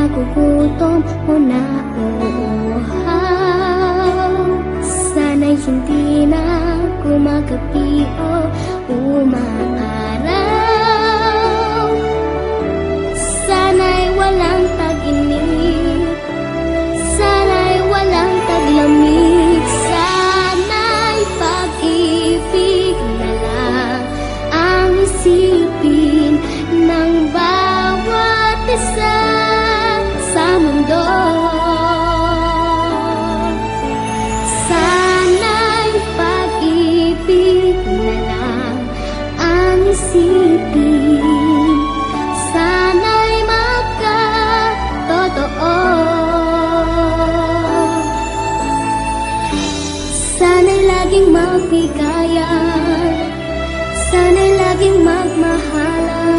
nagugutom o nauuhaw. Sana'y hindi na gumagabi o umaaraw. Sana'y walang tag-init, sana'y walang taglamig, sana'y pag-ibig na lang ang isipin ng bawat isa sa mundo. Sana'y pag-ibig na lang ang isipin, sana'y magkatotoo. Sana'y laging magbigayan, sana'y laging magmahalan.